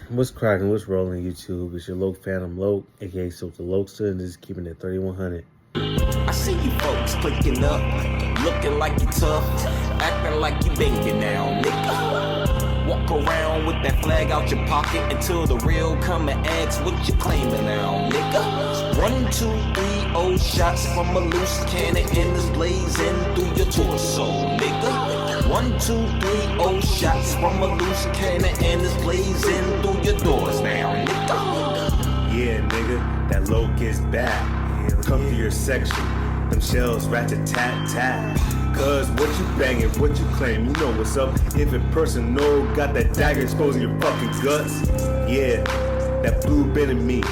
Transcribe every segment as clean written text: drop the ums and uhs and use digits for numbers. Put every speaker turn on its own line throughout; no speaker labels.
What's cracking? What's rolling YouTube? It's your Loke Phantom Loke, aka Silk the Lokester, and this is keeping it 3100.
I see you folks clicking up, looking like you tough, acting like you baby now, nigga. Walk around with that flag out your pocket until the real come and ask what you claiming now, nigga. 1, 2, 3, oh shots from a loose cannon and it's blazing through your torso, nigga. 1, 2, 3, oh shots from a loose cannon and it's blazing through your doors now, nigga.
Yeah, nigga, that Loke is back. Come to your section, them shells rat-a-tat-tat. Cause what you banging, what you claim, you know what's up. If a person know, got that dagger exposing your fucking guts. Yeah, that blue been in me.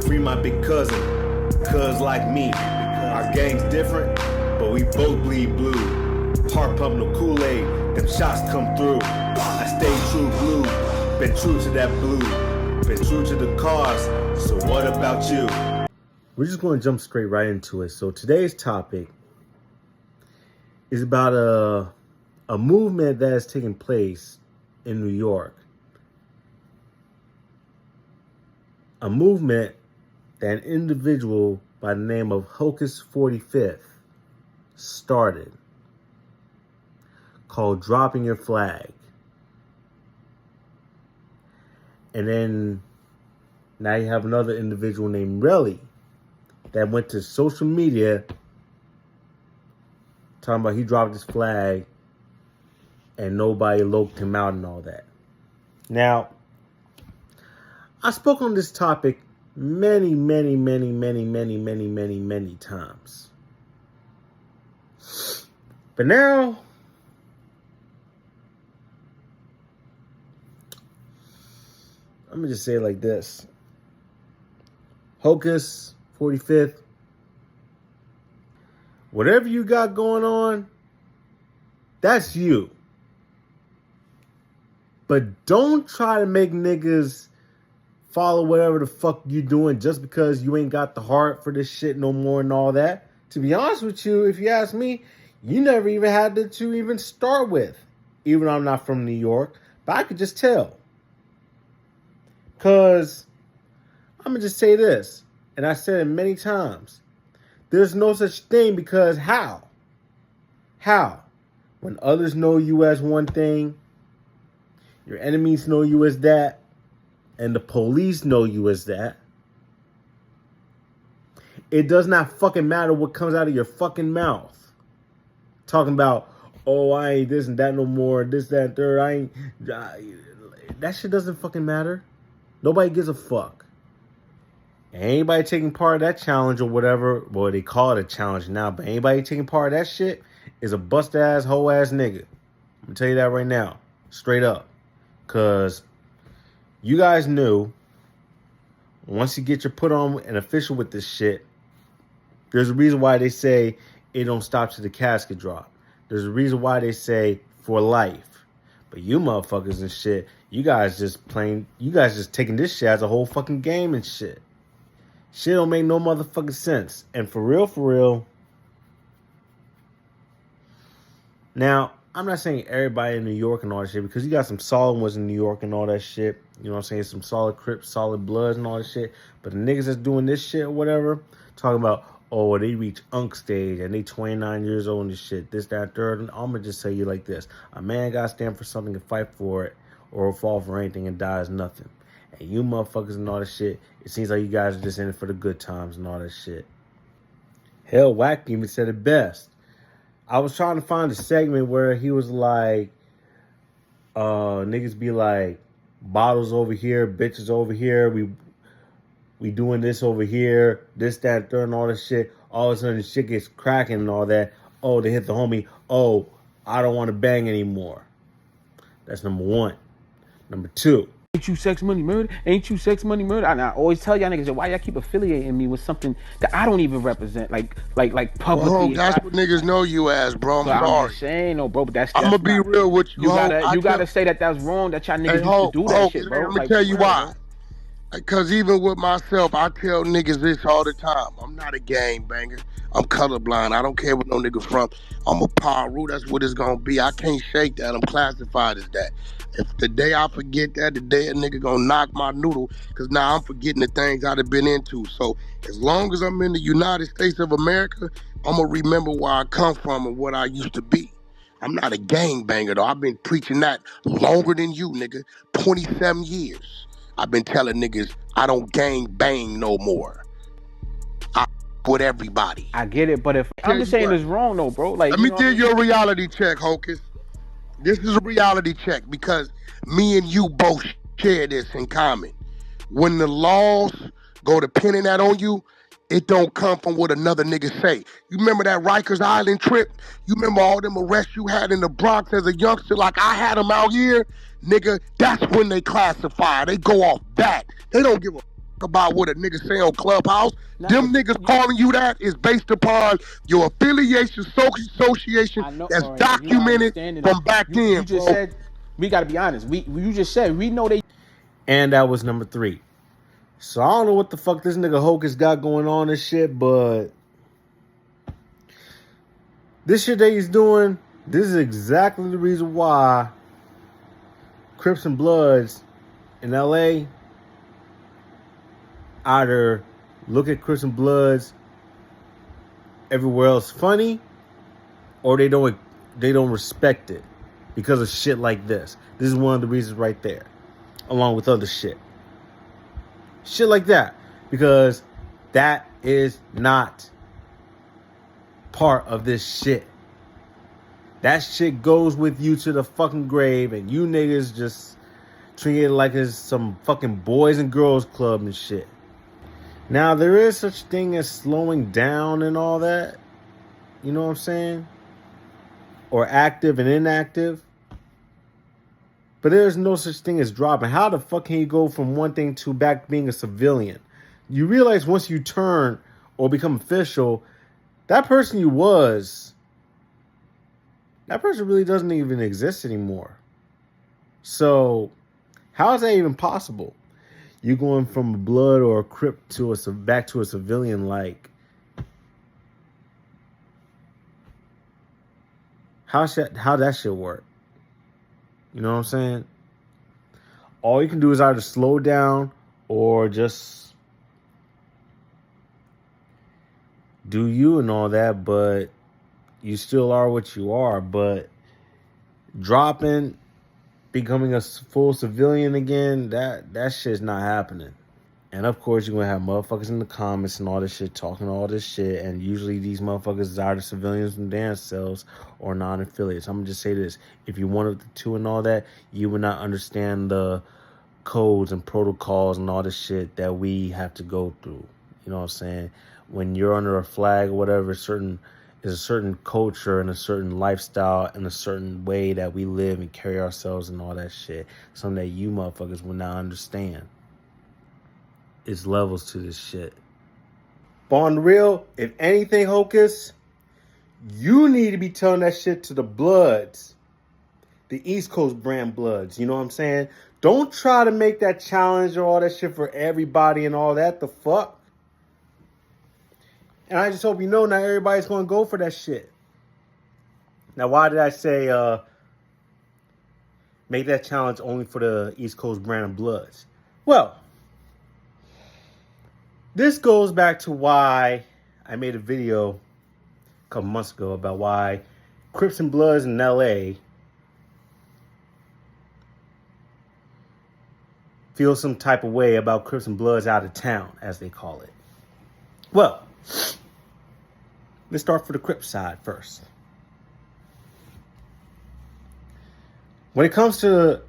Free my big cousin, cuz like me. Our gang's different, but we both bleed blue. Heart pump no Kool-Aid, them shots come through. I stay true blue, been true to that blue. Been true to the cause, so what about you?
We're just going to jump straight right into it. So today's topic is about a movement that has taken place in New York. A movement that an individual by the name of Hocus 45th started, called Dropping Your Flag. And then now you have another individual named Relly that went to social media talking about he dropped his flag and nobody loked him out and all that. Now, I spoke on this topic many times. But now, I'm going to just say it like this. Hocus 45th, whatever you got going on, that's you. But don't try to make niggas follow whatever the fuck you doing just because you ain't got the heart for this shit no more and all that. To be honest with you, if you ask me, you never even had to even start with. Even though I'm not from New York, but I could just tell. Because I'm going to just say this. And I said it many times. There's no such thing because how? How? When others know you as one thing, your enemies know you as that, and the police know you as that, it does not fucking matter what comes out of your fucking mouth. Talking about, oh, I ain't this and that no more, this, that, third, that shit doesn't fucking matter. Nobody gives a fuck. Anybody taking part of that challenge or whatever, well, they call it a challenge now, but anybody taking part of that shit is a bust-ass, hoe-ass nigga. I'm going to tell you that right now. Straight up. Because you guys knew, once you get your put on an official with this shit, there's a reason why they say it don't stop to the casket drop. There's a reason why they say for life. But you motherfuckers and shit, you guys just taking this shit as a whole fucking game and shit. Shit don't make no motherfucking sense. And for real, now, I'm not saying everybody in New York and all that shit, because you got some solid ones in New York and all that shit. You know what I'm saying? Some solid Crips, solid Bloods and all that shit. But the niggas that's doing this shit or whatever, talking about, oh, they reach unk stage and they 29 years old and this shit, this, that, third. And I'm going to just tell you like this. A man got to stand for something and fight for it, or fall for anything and die is nothing. And you motherfuckers and all that shit, it seems like you guys are just in it for the good times and all that shit. Hell, Wack even said it best. I was trying to find a segment where he was like, niggas be like, bottles over here, bitches over here, we doing this over here, this, that, third, and all this shit. All of a sudden, the shit gets cracking and all that. Oh, they hit the homie. Oh, I don't want to bang anymore. That's number one. Number two.
Ain't you sex, money, murder? Ain't you sex, money, murder? And I always tell y'all niggas, why y'all keep affiliating me with something that I don't even represent, like publicly.
Bro, that's what niggas know you as, bro. I'm
I'm
sorry.
just saying, no, bro, but that's
I'm gonna be
not,
real with you.
You gotta say that that's wrong, that y'all niggas used to do that shit, bro.
Let me tell you why. Because even with myself, I tell niggas this all the time. I'm not a gang banger. I'm colorblind. I don't care where no nigga from. I'm a Paru. That's what it's gonna be. I can't shake that. I'm classified as that. If the day I forget that, the day a nigga gonna knock my noodle, because now I'm forgetting the things I'd have been into. So as long as I'm in the United States of America, I'm gonna remember where I come from and what I used to be. I'm not a gang banger though. I've been preaching that longer than you, nigga. 27 years. I've been telling niggas I don't gang bang no more. I with everybody.
I get it, but if I'm
Tell
just
you
saying
what,
it's wrong though, bro. Like,
let
you
me
know what I
give
mean?
you a reality check, Hocus. This is a reality check because me and you both share this in common. When the laws go to pinning that on you, it don't come from what another nigga say. You remember that Rikers Island trip? You remember all them arrests you had in the Bronx as a youngster like I had them out here? Nigga, that's when they classify. They go off that. They don't give a about what a nigga say on Clubhouse. Them niggas calling you that is based upon your affiliation, association
I know,
that's
all right, but you're not
documented
understanding.
from back
You
then,
just
bro.
said we got to be honest. You just said we know they.
And that was number 3. So I don't know what the fuck this nigga Hocus got going on and shit, but this shit that he's doing, this is exactly the reason why Crips and Bloods in LA either look at Crips and Bloods everywhere else funny, or they don't respect it because of shit like this. This is one of the reasons right there, along with other shit. Shit like that, because that is not part of this shit. That shit goes with you to the fucking grave, and you niggas just treat it like it's some fucking boys and girls club and shit. Now, there is such thing as slowing down and all that. You know what I'm saying? Or active and inactive. But there's no such thing as dropping. How the fuck can you go from one thing to back being a civilian? You realize once you turn or become official, that person you was, that person really doesn't even exist anymore. So, how is that even possible? You going from a blood or a Crip to back to a civilian, like, how that shit work? You know what I'm saying? All you can do is either slow down or just do you and all that, but you still are what you are. But dropping, becoming a full civilian again, that shit's not happening. And of course, you're going to have motherfuckers in the comments and all this shit talking all this shit. And usually these motherfuckers is either civilians from dance cells or non-affiliates. I'm going to just say this. If you wanted the two and all that, you would not understand the codes and protocols and all this shit that we have to go through. You know what I'm saying? When you're under a flag or whatever, is a certain culture and a certain lifestyle and a certain way that we live and carry ourselves and all that shit. Something that you motherfuckers will not understand. It's levels to this shit. But on the real, if anything, Hocus, you need to be telling that shit to the Bloods. The East Coast brand Bloods. You know what I'm saying? Don't try to make that challenge or all that shit for everybody and all that. The fuck? And I just hope you know not everybody's going to go for that shit. Now, why did I say make that challenge only for the East Coast brand of Bloods? Well, this goes back to why I made a video a couple months ago about why Crips and Bloods in LA feel some type of way about Crips and Bloods out of town, as they call it. Well, let's start for the Crip side first. When it comes to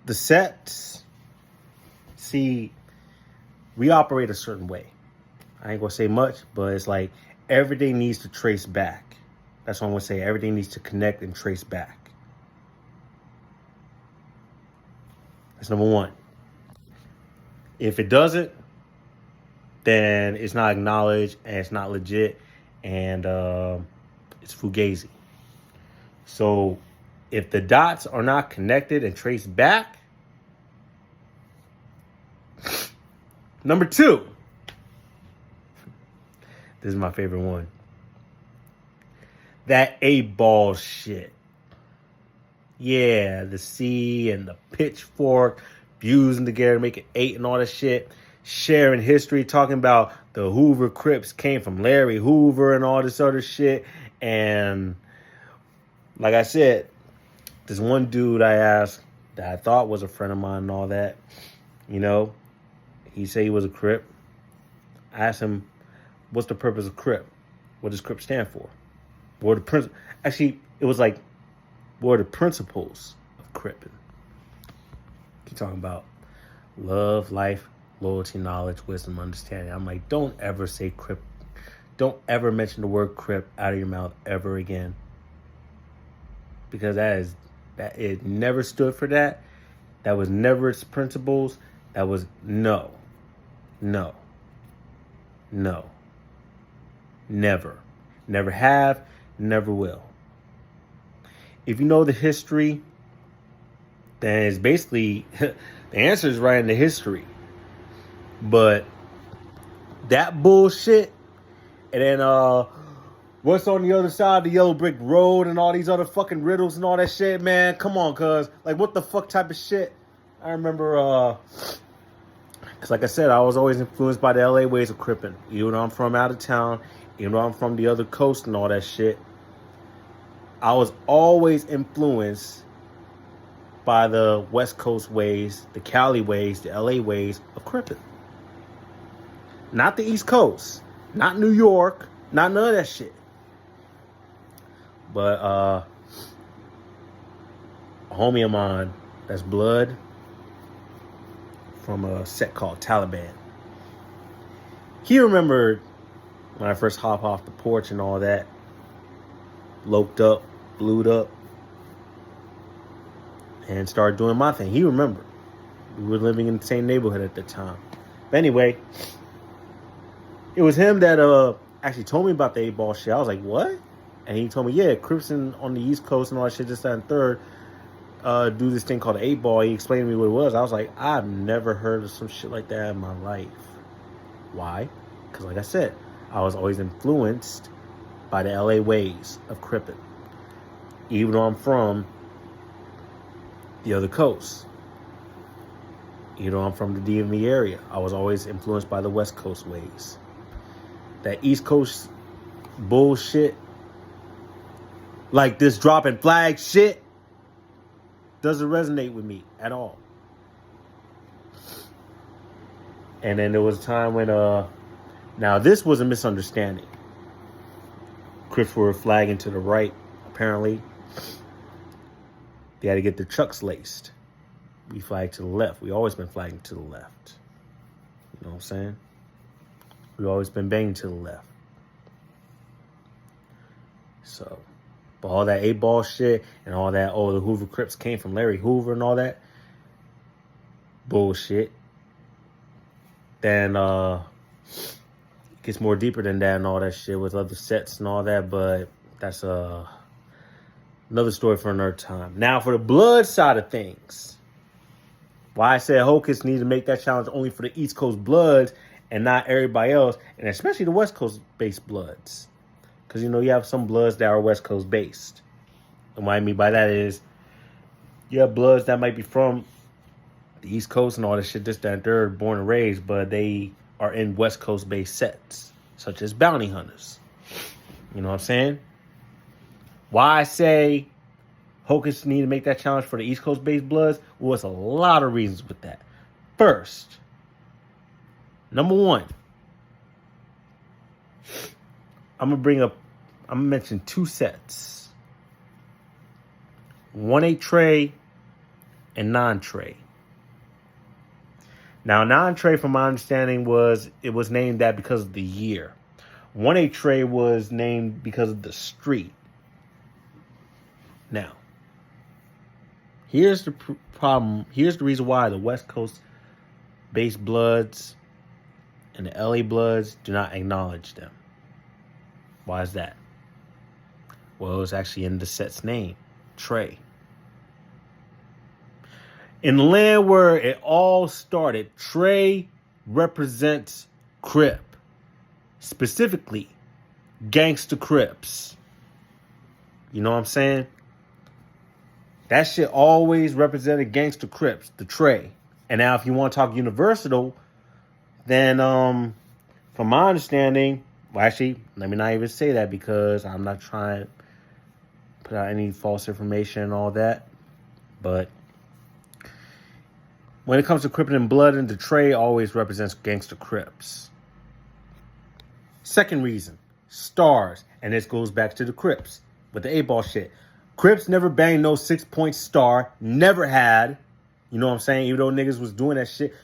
the sets, see, we operate a certain way. I ain't gonna say much, but it's like everything needs to trace back. That's what I'm gonna say. Everything needs to connect and trace back. That's number one. If it doesn't, then it's not acknowledged and it's not legit and it's fugazi. So if the dots are not connected and traced back, Number 2. This is my favorite one. That 8-ball shit. Yeah, the C and the pitchfork, fusing together to make it 8 and all that shit. Sharing history, talking about the Hoover Crips came from Larry Hoover and all this other shit. And like I said, this one dude I asked that I thought was a friend of mine and all that, you know, he said he was a Crip. I asked him, what's the purpose of Crip? What does Crip stand for? What are the principles? Actually, it was like, what are the principles of Cripping? Keep talking about love, life, loyalty, knowledge, wisdom, understanding. I'm like, don't ever say Crip. Don't ever mention the word Crip out of your mouth ever again. Because it never stood for that. That was never its principles. That was no. Never. Never have, never will. If you know the history, then it's basically, the answer is right in the history. But that bullshit, and then what's on the other side of the yellow brick road and all these other fucking riddles and all that shit, man, come on, cuz, like, what the fuck type of shit? I remember, because like I said, I was always influenced by the LA ways of Cripping. Even though I'm from out of town, even though I'm from the other coast and all that shit, I was always influenced by the West Coast ways, the Cali ways, the LA ways of Cripping. Not the East Coast, not New York, not none of that shit. But a homie of mine, that's Blood, from a set called Taliban. He remembered when I first hopped off the porch and all that, loped up, blued up, and started doing my thing. He remembered. We were living in the same neighborhood at the time. But anyway, it was him that actually told me about the 8-ball shit. I was like, what? And he told me, yeah, Crips on the East Coast and all that shit, this, that, and third, do this thing called the 8-ball. He explained to me what it was. I was like, I've never heard of some shit like that in my life. Why? Because like I said, I was always influenced by the LA ways of Cripping. Even though I'm from the other coast. Even though I'm from the DMV area, I was always influenced by the West Coast ways. That East Coast bullshit, like this dropping flag shit, doesn't resonate with me at all. And then there was a time when, now this was a misunderstanding. Crips were flagging to the right, apparently. They had to get their chucks laced. We flagged to the left. We always been flagging to the left. You know what I'm saying? We've always been banging to the left. So, but all that 8-ball shit and all that, the Hoover Crips came from Larry Hoover and all that bullshit. Then it gets more deeper than that and all that shit with other sets and all that, but that's another story for another time. Now for the Blood side of things, why I said Hocus needs to make that challenge only for the East Coast Bloods and not everybody else, and especially the West Coast based Bloods. Because, you know, you have some Bloods that are West Coast based. And what I mean by that is you have Bloods that might be from the East Coast and all this shit, this, that, and third, born and raised, but they are in West Coast based sets, such as Bounty Hunters. You know what I'm saying? Why I say Hocus need to make that challenge for the East Coast based Bloods? Well, it's a lot of reasons with that. First, number one, I'm gonna mention 2 sets. 1/8 tray and non-tray. Now, non-tray, from my understanding, was named that because of the year. 1/8 tray was named because of the street. Now, here's the problem. Here's the reason why the West Coast based Bloods and the LA Bloods do not acknowledge them. Why is that? Well, it's actually in the set's name, Trey. In the land where it all started, Trey represents Crip. Specifically, Gangsta Crips. You know what I'm saying? That shit always represented Gangsta Crips, the Trey. And now if you want to talk universal, then from my understanding, well, actually, let me not even say that because I'm not trying to put out any false information and all that. But when it comes to Crip and Blood, and the Trey always represents Gangsta Crips. Second reason, stars. And this goes back to the Crips with the 8-ball shit. Crips never banged no 6-point star. Never had. You know what I'm saying? Even though niggas was doing that shit.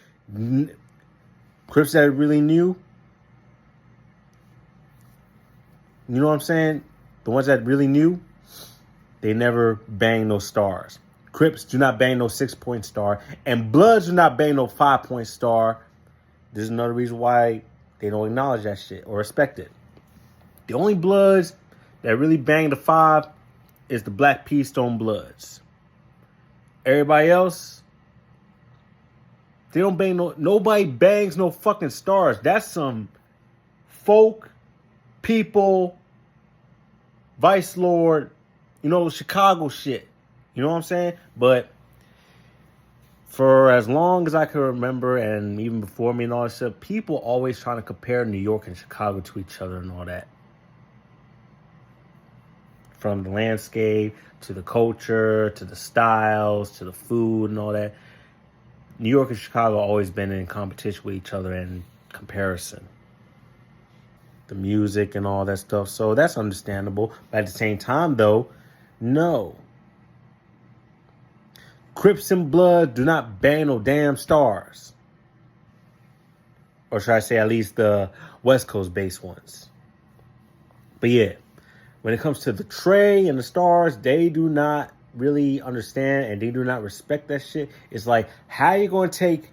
Crips that really knew. You know what I'm saying? The ones that really knew, they never banged no stars. Crips do not bang no 6-point star. And Bloods do not bang no 5-point star. This is another reason why they don't acknowledge that shit or respect it. The only Bloods that really bang the 5 is the Black P Stone Bloods. Everybody else, they don't bang no. Nobody bangs no fucking stars. That's some folk, people, Vice Lord, Chicago shit. You know what I'm saying? But for as long as I can remember, and even before me and all that stuff, people always trying to compare New York and Chicago to each other and all that. From the landscape, to the culture, to the styles, to the food and all that. New York and Chicago always been in competition with each other and comparison. The music and all that stuff. So that's understandable. But at the same time, though, no. Crips and Blood do not bang no damn stars. Or should I say at least the West Coast based ones. But yeah, when it comes to the Trey and the stars, they do not really understand and they do not respect that shit. It's like, how you going to take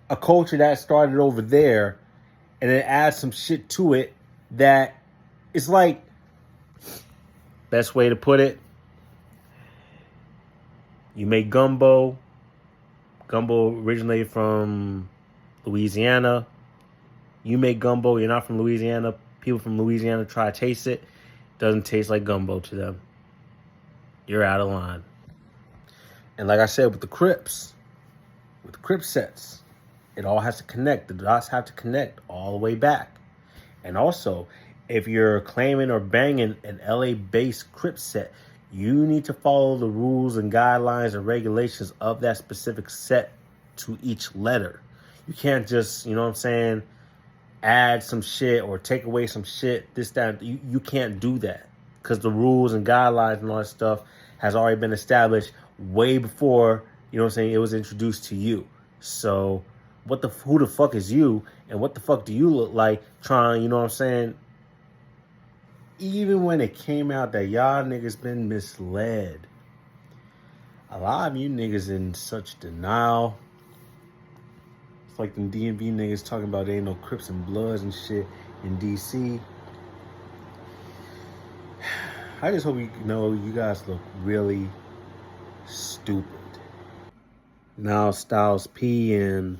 a culture that started over there and then add some shit to it that it's like, best way to put it, you make gumbo. Gumbo originated from Louisiana. You make gumbo, you're not from Louisiana. People from Louisiana try to taste it. Doesn't taste like gumbo to them. You're out of line. And like I said, with the Crips, with the Crip sets, it all has to connect. The dots have to connect all the way back. And also, if you're claiming or banging an LA-based Crip set, you need to follow the rules and guidelines and regulations of that specific set to each letter. You can't just, add some shit or take away some shit, this, that. You can't do that because the rules and guidelines and all that stuff has already been established way before, it was introduced to you. So who the fuck is you and what the fuck do you look like trying, even when it came out that y'all niggas been misled. A lot of you niggas in such denial. It's like them DMV niggas talking about there ain't no Crips and Bloods and shit in DC. I just hope you know you guys look really stupid. Now Styles P and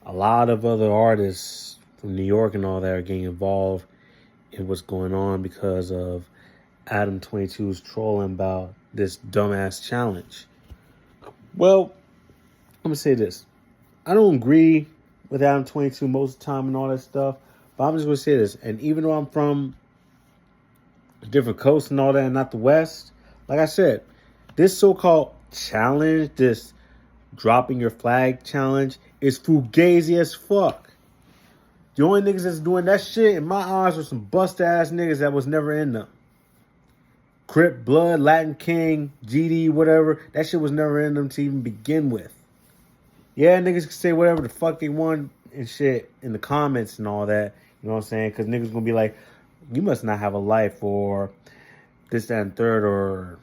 a lot of other artists from New York and all that are getting involved in what's going on because of Adam 22's trolling about this dumbass challenge. Well, I'm gonna say this. I don't agree with Adam 22 most of the time and all that stuff, but I'm just gonna say this. And even though I'm from a different coast and all that and not the West, like I said, this so-called challenge, this dropping your flag challenge, is fugazi as fuck. The only niggas that's doing that shit, in my eyes, were some bust-ass niggas that was never in them. Crip, Blood, Latin King, GD, whatever. That shit was never in them to even begin with. Yeah, niggas can say whatever the fuck they want and shit in the comments and all that. You know what I'm saying? Because niggas gonna be like, you must not have a life or this, that, and third or...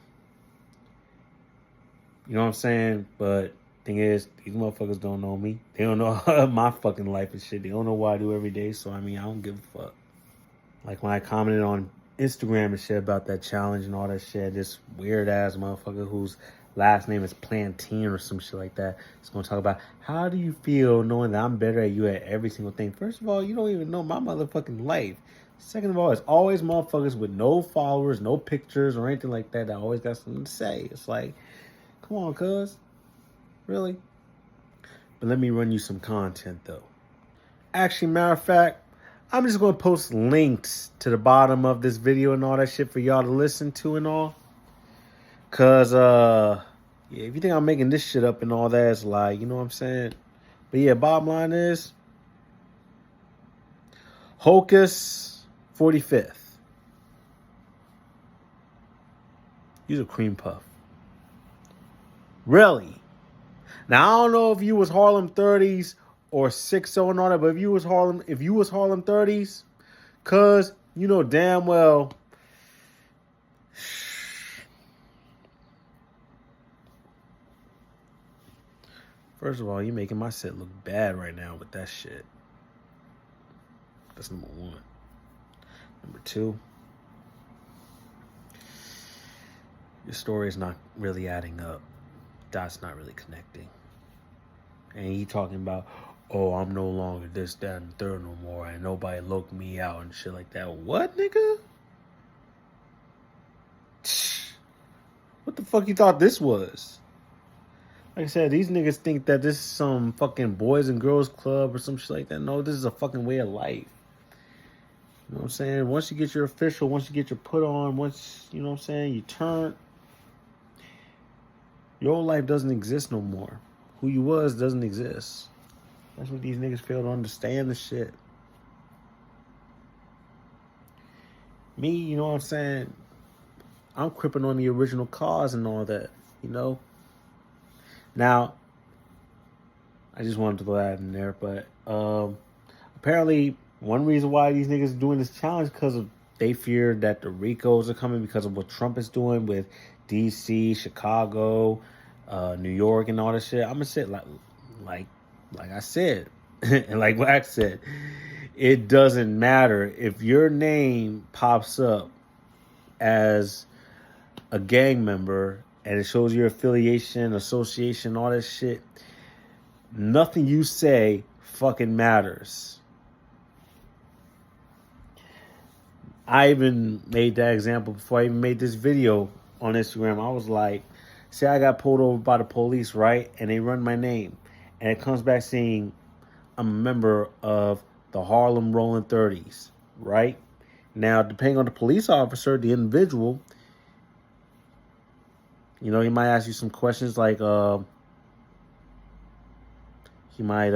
You know what I'm saying? But... thing is, these motherfuckers don't know me. They don't know my fucking life and shit. They don't know what I do every day. So, I don't give a fuck. Like when I commented on Instagram and shit about that challenge and all that shit, this weird ass motherfucker who's last name is Plantain or some shit like that. It's going to talk about how do you feel knowing that I'm better at you at every single thing. First of all, you don't even know my motherfucking life. Second of all, it's always motherfuckers with no followers, no pictures or anything like that always got something to say. It's like, come on, cuz. Really? But let me run you some content, though. Actually, matter of fact, I'm just going to post links to the bottom of this video and all that shit for y'all to listen to and all. Because, yeah, if you think I'm making this shit up and all that, it's like, you know what I'm saying? But yeah, bottom line is, Hocus 45th. Use a cream puff. Really? Now, I don't know if you was Harlem 30s or 6-0 and all that, but if you was Harlem 30s, cuz you know damn well first of all, you're making my set look bad right now with that shit. That's number one. Number two, your story is not really adding up. Dots not really connecting. And he talking about, oh, I'm no longer this, that, and third no more, and nobody looked me out and shit like that. What, nigga? What the fuck you thought this was? Like I said, these niggas think that this is some fucking boys and girls club or some shit like that. No, this is a fucking way of life. You know what I'm saying? Once you get your official, once you get your put on, once, you know what I'm saying, you turn, your old life doesn't exist no more. Who you was doesn't exist. That's what these niggas fail to understand the shit. Me, you know what I'm saying? I'm cripping on the original cause and all that, you know? Now, I just wanted to throw that in there, but apparently one reason why these niggas are doing this challenge because of they fear that the Ricos are coming because of what Trump is doing with DC, Chicago, New York, and all that shit. I'm gonna say like I said, and like Wax said, it doesn't matter if your name pops up as a gang member and it shows your affiliation, association, all that shit. Nothing you say fucking matters. I even made that example before I even made this video on Instagram. I was like, say I got pulled over by the police, right? And they run my name. And it comes back saying I'm a member of the Harlem Rolling 30s, right? Now, depending on the police officer, the individual, you know, he might ask you some questions like, he might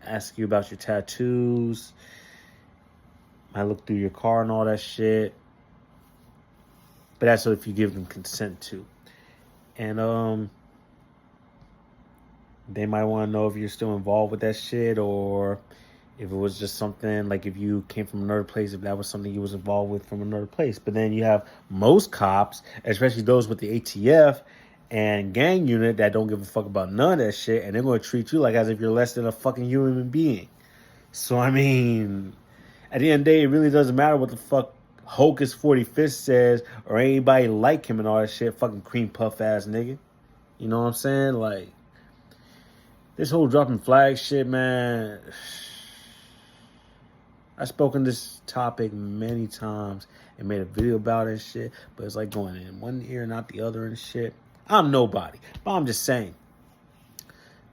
ask you about your tattoos, might look through your car and all that shit. But that's if you give them consent to. And they might want to know if you're still involved with that shit, or if it was just something like if you came from another place, if that was something you was involved with from another place. But then you have most cops, especially those with the ATF and gang unit, that don't give a fuck about none of that shit, and they're going to treat you like as if you're less than a fucking human being. So, I mean, at the end of the day, it really doesn't matter what the fuck Hocus 45th says or anybody like him and all that shit. Fucking cream puff ass nigga. You know what I'm saying? Like, this whole dropping flag shit, man. I've spoken this topic many times and made a video about it and shit, but it's like going in one ear and out the other and shit. I'm nobody, but I'm just saying.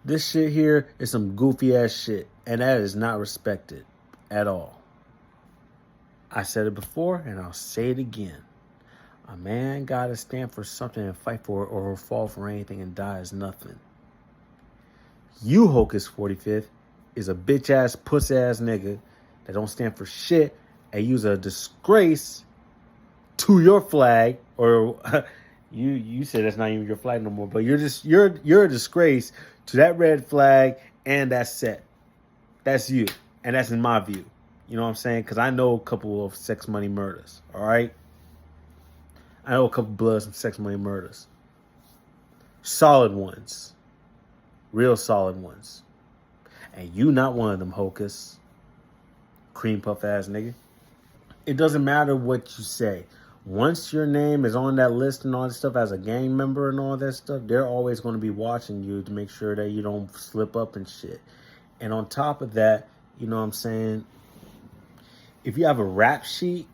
This shit here is some goofy ass shit, and that is not respected at all. I said it before, and I'll say it again. A man gotta stand for something and fight for it, or fall for anything and die as nothing. You, Hocus 45th, is a bitch ass, puss ass nigga that don't stand for shit and use a disgrace to your flag, or you said that's not even your flag no more, but you're a disgrace to that red flag and that set. That's you, and that's in my view. You know what I'm saying? Because I know a couple of sex money murders. All right, I know a couple bloods and sex money murders. Solid ones, real solid ones, and you not one of them, Hocus. Cream puff ass nigga. It doesn't matter what you say. once your name is on that list and all that stuff as a gang member and all that stuff, they're always going to be watching you to make sure that you don't slip up and shit. And on top of that, you know what I'm saying, if you have a rap sheet,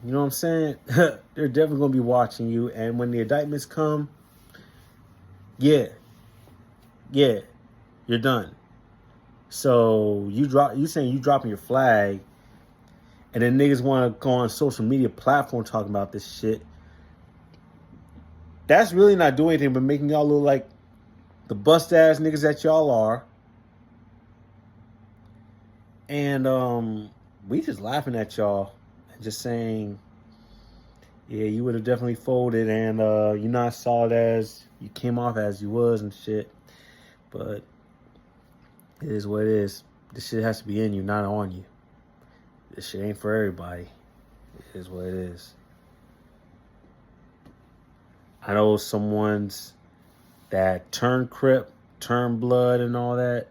you know what I'm saying, they're definitely going to be watching you. And when the indictments come, yeah, you're done. So you saying you dropping your flag, and then niggas want to go on social media platform talking about this shit. That's really not doing anything but making y'all look like the bust ass niggas that y'all are. And we just laughing at y'all and just saying, yeah, you would have definitely folded, and you're not solid as you came off as you was and shit. But it is what it is. This shit has to be in you, not on you. This shit ain't for everybody. It is what it is. I know someone's that turned Crip, turned Blood and all that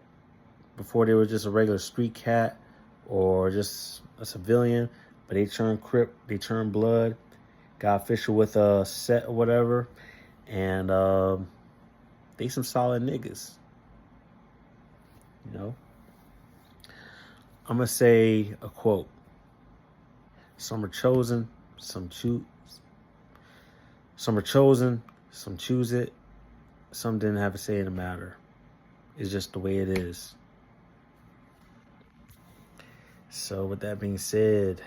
before they were just a regular street cat or just a civilian, but they turned Crip, they turned Blood, got official with a set or whatever, and they some solid niggas. You know? I'm going to say a quote. Some are chosen, some choose. Some are chosen, some choose it. Some didn't have a say in the matter. It's just the way it is. So with that being said,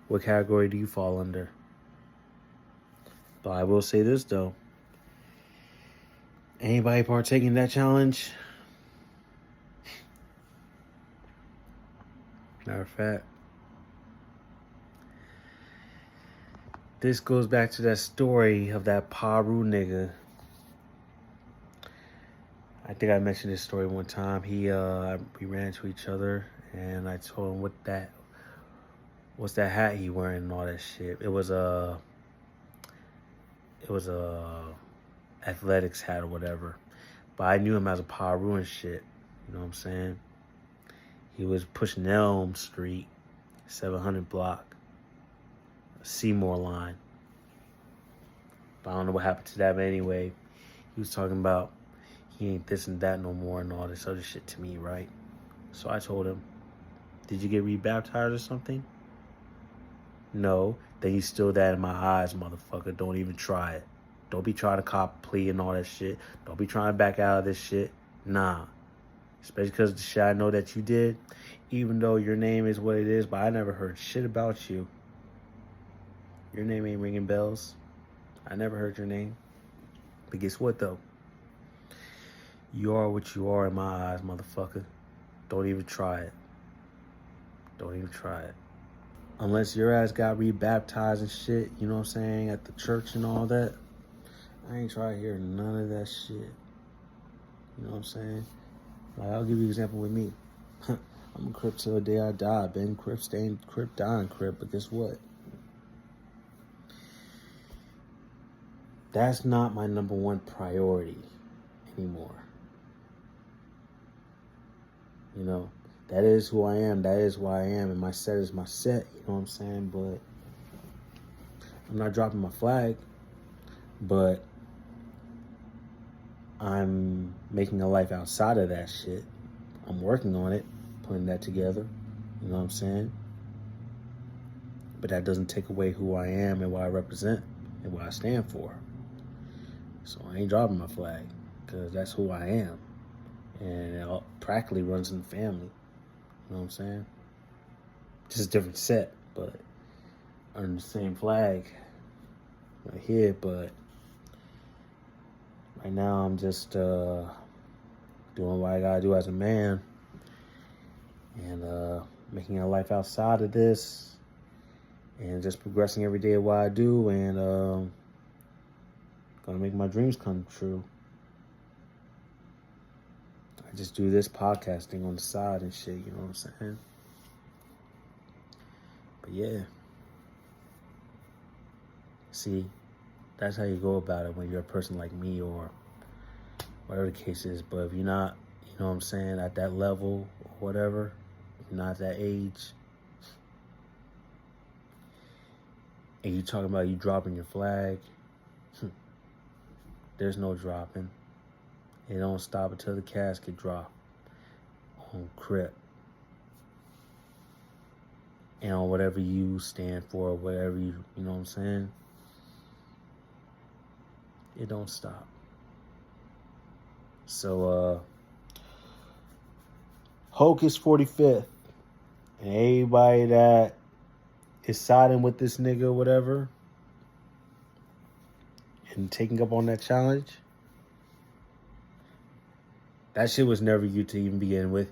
what category do you fall under? But I will say this though. Anybody partaking in that challenge? Matter of fact, this goes back to that story of that Paru nigga. I think I mentioned this story one time. We ran into each other, and I told him what's that hat he wearing and all that shit. It was a athletics hat or whatever. But I knew him as a Paru and shit. You know what I'm saying? He was pushing Elm Street, 700 block, Seymour line. But I don't know what happened to that. But anyway, he was talking about he ain't this and that no more and all this other shit to me, right? So I told him, did you get rebaptized or something? No. Then you still that in my eyes, motherfucker. Don't even try it. Don't be trying to cop plea and all that shit. Don't be trying to back out of this shit. Nah. Especially because the shit I know that you did, even though your name is what it is, but I never heard shit about you. Your name ain't ringing bells. I never heard your name. But guess what, though? You are what you are in my eyes, motherfucker. Don't even try it. Don't even try it. Unless your ass got rebaptized and shit, you know what I'm saying, at the church and all that, I ain't trying to hear none of that shit. You know what I'm saying? Like, I'll give you an example with me. I'm a Crip till the day I die. Been Crip, staying Crip, dying Crip. But guess what? That's not my number one priority anymore. You know, that is who I am. That is why I am. And my set is my set. You know what I'm saying? But I'm not dropping my flag. But I'm making a life outside of that shit. I'm working on it, putting that together. You know what I'm saying? But that doesn't take away who I am and what I represent and what I stand for. So I ain't dropping my flag because that's who I am. And it all practically runs in the family. You know what I'm saying? Just a different set, but under the same flag right here. But right now I'm just doing what I gotta do as a man and making a life outside of this and just progressing every day of what I do and gonna make my dreams come true. I just do this podcasting on the side and shit, you know what I'm saying? But yeah. See, that's how you go about it when you're a person like me or whatever the case is. But if you're not, you know what I'm saying, at that level or whatever, if you're not that age, And you talking about you dropping your flag. There's no dropping. It don't stop until the casket drop. On Crip. And on whatever you stand for, whatever you know what I'm saying? It don't stop. So, Hocus 45th. And everybody that is siding with this nigga or whatever and taking up on that challenge, that shit was never you to even begin with.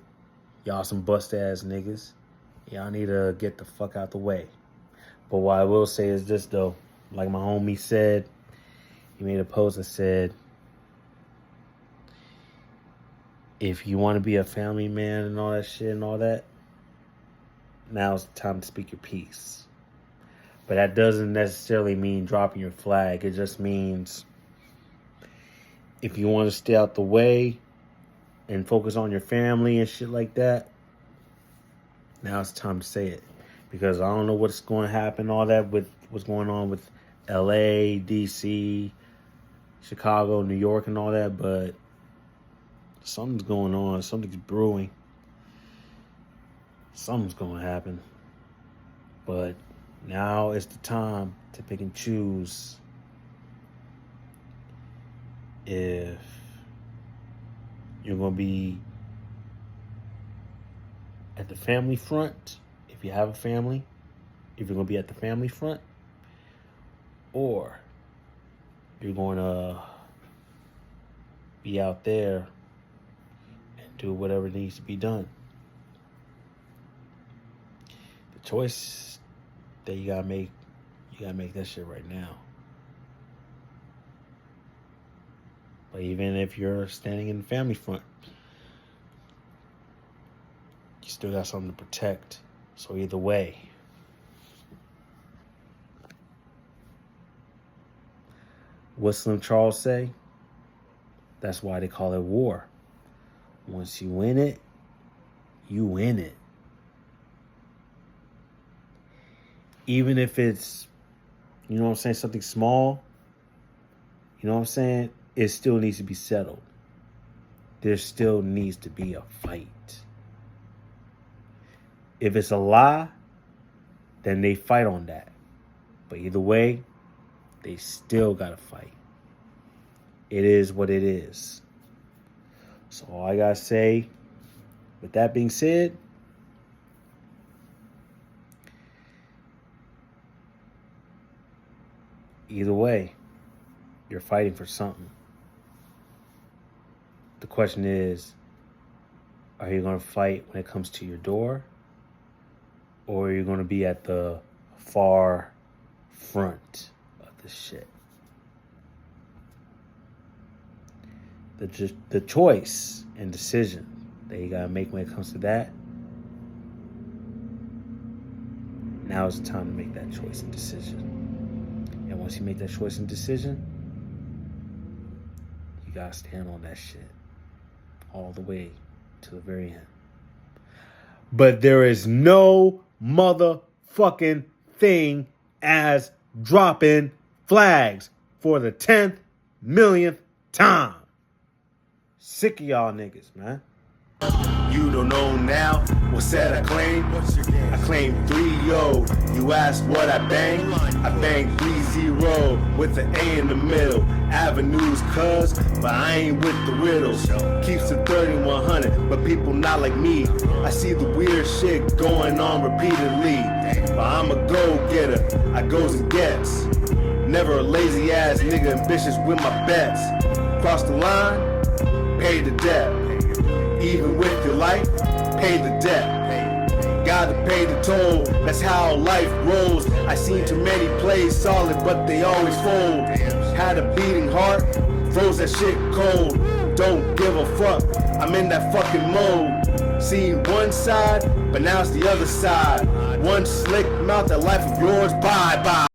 Y'all some bust-ass niggas. Y'all need to get the fuck out the way. But what I will say is this, though. Like my homie said, he made a post that said, if you want to be a family man and all that shit and all that, now's the time to speak your piece. But that doesn't necessarily mean dropping your flag. It just means if you want to stay out the way and focus on your family and shit like that, now it's time to say it. Because I don't know what's going to happen, all that with what's going on with LA, DC, Chicago, New York and all that, but something's going on. Something's brewing. Something's going to happen. But now it's the time to pick and choose if you're going to be at the family front, if you have a family, if you're going to be at the family front, or you're going to be out there and do whatever needs to be done. The choice that you gotta make that shit right now. But even if you're standing in the family front, you still got something to protect. So either way, what Slim Charles say? That's why they call it war. Once you win it, you win it. Even if it's, you know what I'm saying, something small, you know what I'm saying, it still needs to be settled. There still needs to be a fight. If it's a lie, then they fight on that. But either way, they still gotta fight. It is what it is. So all I gotta say, with that being said, either way, you're fighting for something. The question is, are you gonna fight when it comes to your door? Or are you gonna be at the far front of the shit? The choice and decision that you gotta make when it comes to that, now is the time to make that choice and decision. And once you make that choice and decision, you gotta stand on that shit all the way to the very end. But there is no motherfucking thing as dropping flags for the 10th millionth time. Sick of y'all niggas, man.
You don't know now what said I claim. I claim 3-0. You ask what I bang? I bang 3-0 with an A in the middle. Avenues cuz, but I ain't with the riddles. Keeps the 3100, but people not like me. I see the weird shit going on repeatedly. But I'm a go-getter, I goes and gets. Never a lazy ass nigga ambitious with my bets. Cross the line, pay the debt. Even with your life, pay the debt. Gotta pay the toll, that's how life rolls. I seen too many plays solid, but they always fold. Had a beating heart, froze that shit cold. Don't give a fuck, I'm in that fucking mode. Seen one side, but now it's the other side. One slick mouth, that life of yours, bye-bye.